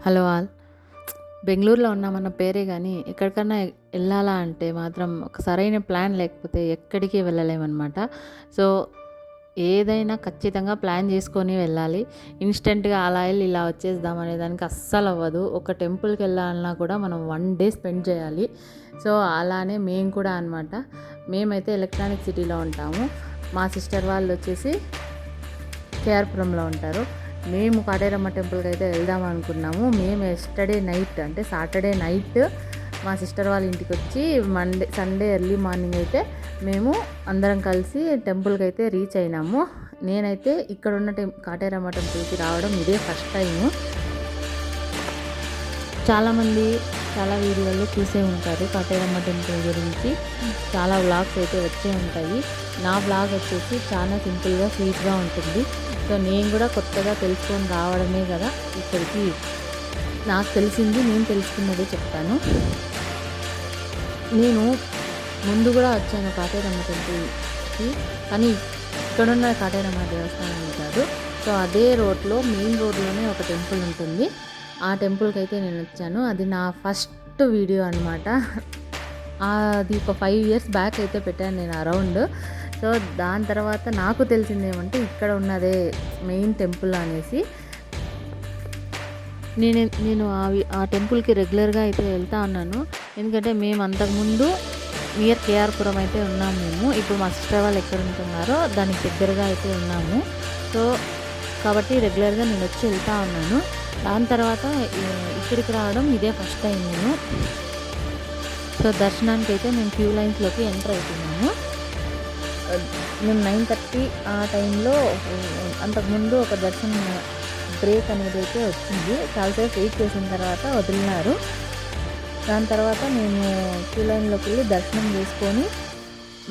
Hello all. బెంగుళూరులో ఉన్నామన్న పేరే గానీ, ఎక్కడికన్నా ఎళ్ళాలా అంటే మాత్రం ఒక సరైన ప్లాన్ లేకపోతే ఎక్కడికి వెళ్ళలేమనమాట. సో, ఏదైనా ఖచ్చితంగా ప్లాన్ చేసుకొని వెళ్ళాలి. ఇన్‌స్టంట్‌గా అలా ఎళ్లి ఇలా వచ్చేద్దాం అనే దానికి అస్సలవ్వదు. ఒక టెంపుల్‌కెళ్ళాలన్నా కూడా మనం 1 డే స్పెండ్ చేయాలి. సో, అలానే మేము కూడా అనమాట. మేమైతే ఎలక్ట్రానిక్ సిటీలో ఉంటాము. మా సిస్టర్ వాళ్ళొచ్చేసి కేఆర్‌పురంలో ఉంటారు. మేము కాటేరమ్మ టెంపుల్‌కి అయితే వెళ్దాం అనుకున్నాము. మేము ఎస్టర్‌డే నైట్ అంటే సాటర్డే నైట్ మా సిస్టర్ వాళ్ళ ఇంటికొచ్చి సండే ఎర్లీ మార్నింగ్ అయితే మేము అందరం కలిసి టెంపుల్‌కి అయితే రీచ్ అయినాము. నేనైతే ఇక్కడున్న కాటేరమ్మ టెంపుల్‌కి రావడం ఇదే ఫస్ట్ టైము. చాలామంది చాలా వీడియోలు చూసే ఉంటారు కాటేరమ్మ టెంపుల్ గురించి. చాలా వ్లాగ్స్ అయితే వచ్చే ఉంటాయి. నా వ్లాగ్ వచ్చేసి చాలా సింపుల్‌గా స్వీట్‌గా ఉంటుంది. సో నేను కూడా కొత్తగా తెలుసుకొని రావడమే కదా ఇక్కడికి. నాకు తెలిసింది నేను తెలుసుకున్నదే చెప్తాను. నేను ముందు కూడా వచ్చాను కాటేరమ్మ టెంపుల్కి, కానీ ఇక్కడున్న కాటేరమ్మ దేవస్థానం కాదు. సో అదే రోడ్లో మెయిన్ రోడ్లోనే ఒక టెంపుల్ ఉంటుంది. ఆ టెంపుల్కి అయితే నేను వచ్చాను. అది నా ఫస్ట్ వీడియో అనమాట. అది ఒక 5 years బ్యాక్ అయితే పెట్టాను నేను అరౌండ్. సో దాని తర్వాత నాకు తెలిసింది ఏమంటే ఇక్కడ ఉన్నదే మెయిన్ టెంపుల్ అనేసి. నేను ఆ టెంపుల్కి రెగ్యులర్గా అయితే వెళ్తా ఉన్నాను. ఎందుకంటే మేము అంతకుముందు నియర్ కేఆర్‌పురం అయితే ఉన్నాము మేము. ఇప్పుడు మా సిస్టర్ వాళ్ళు ఎక్కడ ఉంటున్నారో దానికి దగ్గరగా అయితే ఉన్నాము. సో కాబట్టి రెగ్యులర్గా నేను వచ్చి వెళ్తా ఉన్నాను. దాని తర్వాత ఇక్కడికి రావడం ఇదే ఫస్ట్ టైం నేను. సో దర్శనానికి అయితే మేము క్యూ లైన్స్లోకి ఎంటర్ అవుతున్నాము. మేము 9:30 ఆ టైంలో అంతకుముందు ఒక దర్శనం బ్రేక్ అనేది అయితే వచ్చింది. చాలాసేపు వెయిట్ చేసిన తర్వాత వదిలినారు. దాని తర్వాత మేము క్యూ లైన్లోకి వెళ్ళి దర్శనం చేసుకొని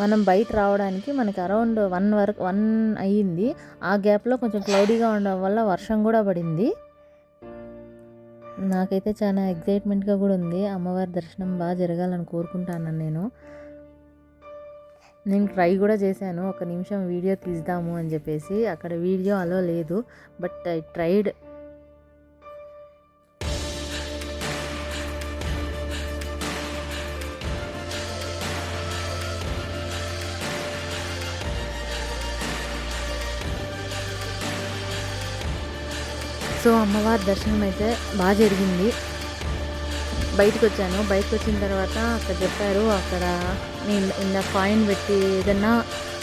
మనం బయట రావడానికి మనకి అరౌండ్ 1 అయ్యింది. ఆ గ్యాప్లో కొంచెం క్లౌడీగా ఉండడం వల్ల వర్షం కూడా పడింది. నాకైతే చాలా ఎగ్జైట్మెంట్గా కూడా ఉంది. అమ్మవారి దర్శనం బాగా జరగాలని కోరుకుంటాను నేను ట్రై కూడా చేశాను. ఒక నిమిషం వీడియో తీద్దాము అని చెప్పేసి. అక్కడ వీడియో అలో లేదు, బట్ ఐ ట్రైడ్. సో అమ్మవారి దర్శనం అయితే బాగా జరిగింది. బయటకు వచ్చాను. బయటకు వచ్చిన తర్వాత అక్కడ చెప్పారు, అక్కడ నేను కాయిన్ పెట్టి ఏదన్నా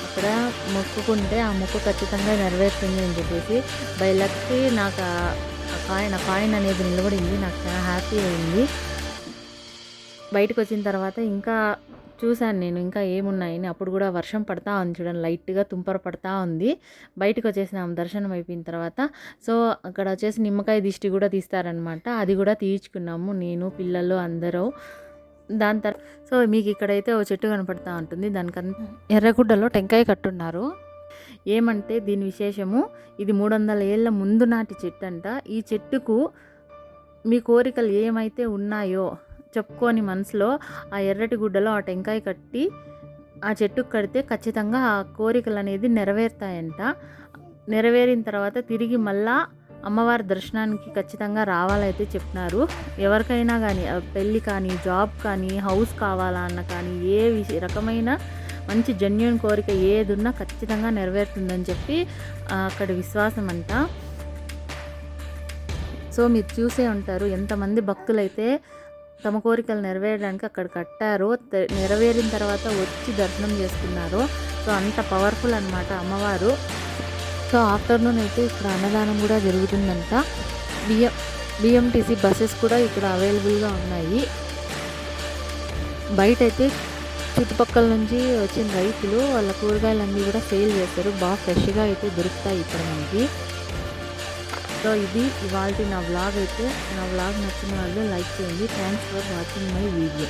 అక్కడ మొక్కుకుంటే ఆ మొక్కు ఖచ్చితంగా నెరవేరుతుంది అని చెప్పేసి. బై లక్కి నాకు ఆ కాయిన్ అనేది నిలబడింది. నాకు చాలా హ్యాపీ అయింది. బయటకు వచ్చిన తర్వాత ఇంకా చూశాను నేను ఇంకా ఏమున్నాయని. అప్పుడు కూడా వర్షం పడతా ఉంది చూడండి, లైట్గా తుంపర పడతా ఉంది. బయటకు వచ్చేసినాం దర్శనం అయిపోయిన తర్వాత. సో అక్కడ వచ్చేసి నిమ్మకాయ దిష్టి కూడా తీస్తారనమాట. అది కూడా తీయించుకున్నాము నేను, పిల్లలు అందరూ. దాని తర్వాత సో మీకు ఇక్కడైతే ఓ చెట్టు కనపడతా ఉంటుంది. దానికన్నా ఎర్రగుడ్డలో టెంకాయ కట్టున్నారు. ఏమంటే దీని విశేషము, ఇది 300 ఏళ్ళ ముందు నాటి చెట్టు అంట. ఈ చెట్టుకు మీ కోరికలు ఏమైతే ఉన్నాయో చెప్పుకొని మనసులో ఆ ఎర్రటి గుడ్డలో ఆ టెంకాయ కట్టి ఆ చెట్టుకు కడితే ఖచ్చితంగా ఆ కోరికలు అనేది నెరవేరుతాయంట. నెరవేరిన తర్వాత తిరిగి మళ్ళా అమ్మవారి దర్శనానికి ఖచ్చితంగా రావాలైతే చెప్తున్నారు. ఎవరికైనా కానీ పెళ్ళి కానీ, జాబ్ కానీ, హౌస్ కావాలా అన్న కానీ, ఏ రకమైన మంచి జెన్యూన్ కోరిక ఏది ఉన్నా ఖచ్చితంగా నెరవేరుతుందని చెప్పి అక్కడ విశ్వాసం అంట. సో మీరు చూసే ఉంటారు ఎంతమంది భక్తులైతే తమ కోరికలు నెరవేరడానికి అక్కడ కట్టారో, నెరవేరిన తర్వాత వచ్చి దర్శనం చేసుకున్నారో. సో అంత పవర్ఫుల్ అనమాట అమ్మవారు. సో ఆఫ్టర్నూన్ అయితే ఇక్కడ అన్నదానం కూడా జరుగుతుందంట. బిఎంటీసీ బస్సెస్ కూడా ఇక్కడ అవైలబుల్గా ఉన్నాయి. బయట అయితే చుట్టుపక్కల నుంచి వచ్చిన రైతులు వాళ్ళ కూరగాయలన్నీ కూడా సేల్ చేస్తారు. బాగా ఫ్రెష్గా అయితే దొరుకుతాయి ఇక్కడ మనకి. సో ఇది ఇవాల్టి నా వ్లాగ్ అయితే. నా వ్లాగ్ నచ్చిన వాళ్ళు లైక్ చేయండి. Thanks for watching my video.